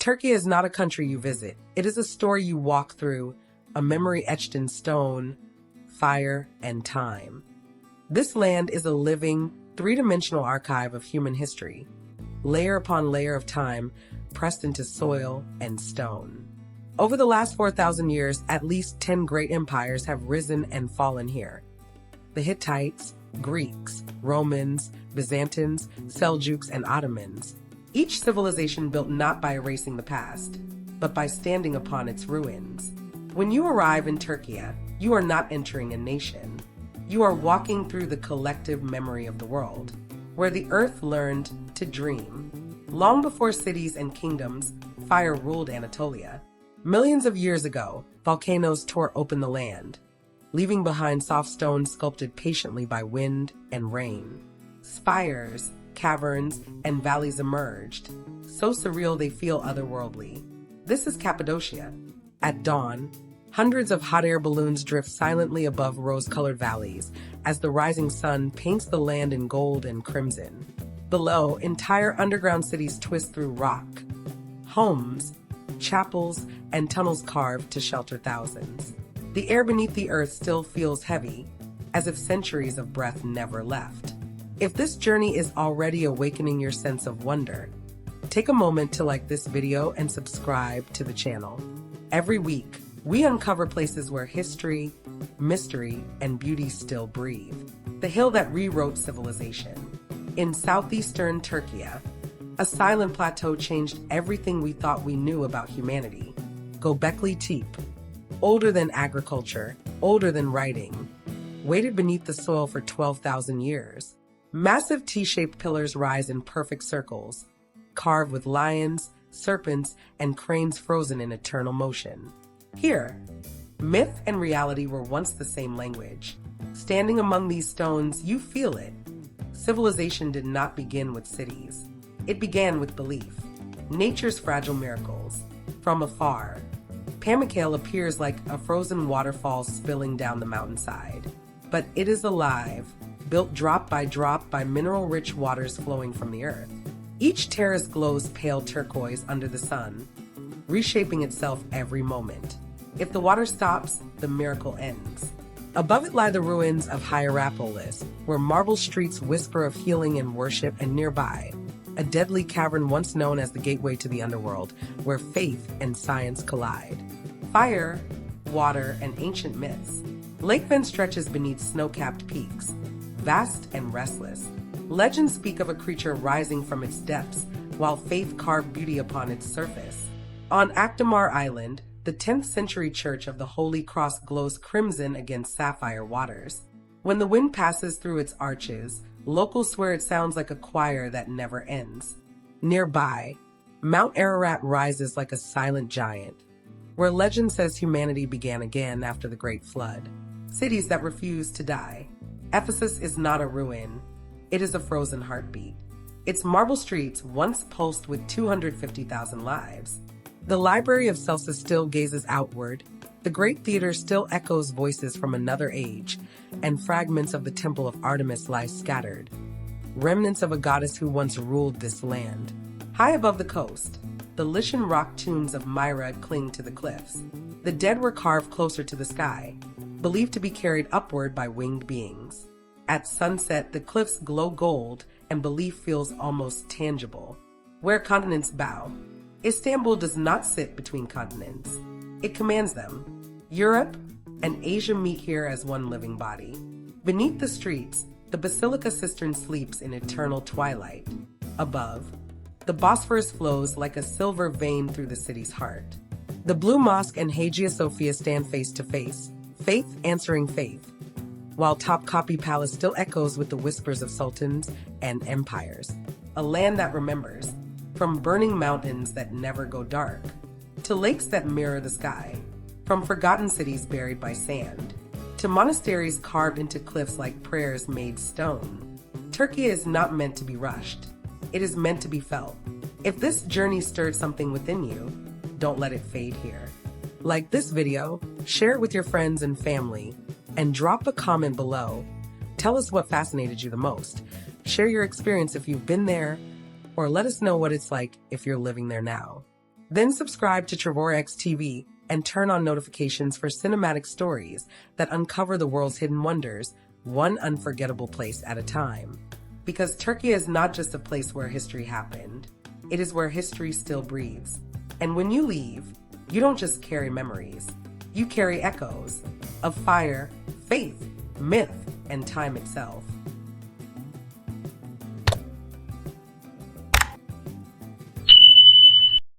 Turkey is not a country you visit. It is a story you walk through, a memory etched in stone, fire, and time. This land is a living, three-dimensional archive of human history, layer upon layer of time pressed into soil and stone. Over the last 4,000 years, at least 10 great empires have risen and fallen here. The Hittites, Greeks, Romans, Byzantines, Seljuks, and Ottomans. Each civilization built not by erasing the past, but by standing upon its ruins. When you arrive in Turkey, you are not entering a nation. You are walking through the collective memory of the world, where the earth learned to dream. Long before cities and kingdoms, fire ruled Anatolia. Millions of years ago, volcanoes tore open the land, leaving behind soft stones sculpted patiently by wind and rain. Spires, caverns, and valleys emerged, so surreal they feel otherworldly. This is Cappadocia. At dawn, hundreds of hot air balloons drift silently above rose-colored valleys as the rising sun paints the land in gold and crimson. Below, entire underground cities twist through rock. Homes, chapels, and tunnels carved to shelter thousands. The air beneath the earth still feels heavy, as if centuries of breath never left. If this journey is already awakening your sense of wonder, take a moment to like this video and subscribe to the channel. Every week, we uncover places where history, mystery, and beauty still breathe. The hill that rewrote civilization. In southeastern Turkey, a silent plateau changed everything we thought we knew about humanity. Göbekli Tepe, older than agriculture, older than writing, waited beneath the soil for 12,000 years. Massive T-shaped pillars rise in perfect circles, carved with lions, serpents, and cranes frozen in eternal motion. Here, myth and reality were once the same language. Standing among these stones, you feel it. Civilization did not begin with cities. It began with belief. Nature's fragile miracles. From afar, Pamukale appears like a frozen waterfall spilling down the mountainside. But it is alive, built drop by mineral-rich waters flowing from the earth. Each terrace glows pale turquoise under the sun, reshaping itself every moment. If the water stops, the miracle ends. Above it lie the ruins of Hierapolis, where marble streets whisper of healing and worship, and nearby, a deadly cavern once known as the gateway to the underworld, where faith and science collide. Fire, water, and ancient myths. Lake Ven stretches beneath snow-capped peaks, vast and restless. Legends speak of a creature rising from its depths, while faith carved beauty upon its surface. On Akdamar Island, the 10th century church of the Holy Cross glows crimson against sapphire waters. When the wind passes through its arches, locals swear it sounds like a choir that never ends. Nearby, Mount Ararat rises like a silent giant, where legend says humanity began again after the Great Flood. Cities that refuse to die. Ephesus is not a ruin. It is a frozen heartbeat. Its marble streets once pulsed with 250,000 lives. The Library of Celsus still gazes outward. The Great Theater still echoes voices from another age, and fragments of the Temple of Artemis lie scattered, remnants of a goddess who once ruled this land. High above the coast, the Lycian rock tombs of Myra cling to the cliffs. The dead were carved closer to the sky, believed to be carried upward by winged beings. At sunset, the cliffs glow gold, and belief feels almost tangible. Where continents bow. Istanbul does not sit between continents. It commands them. Europe and Asia meet here as one living body. Beneath the streets, the Basilica Cistern sleeps in eternal twilight. Above, the Bosphorus flows like a silver vein through the city's heart. The Blue Mosque and Hagia Sophia stand face to face, faith answering faith, while Topkapi Palace still echoes with the whispers of sultans and empires. A land that remembers, from burning mountains that never go dark, to lakes that mirror the sky, from forgotten cities buried by sand, to monasteries carved into cliffs like prayers made stone. Turkey is not meant to be rushed. It is meant to be felt. If this journey stirred something within you, don't let it fade here. Like this video, share it with your friends and family, and drop a comment below. Tell us what fascinated you the most. Share your experience if you've been there, or let us know what it's like if you're living there now. Then subscribe to TravoraX TV and turn on notifications for cinematic stories that uncover the world's hidden wonders, one unforgettable place at a time. Because Turkey is not just a place where history happened, it is where history still breathes. And when you leave, you don't just carry memories, you carry echoes of fire, faith, myth, and time itself.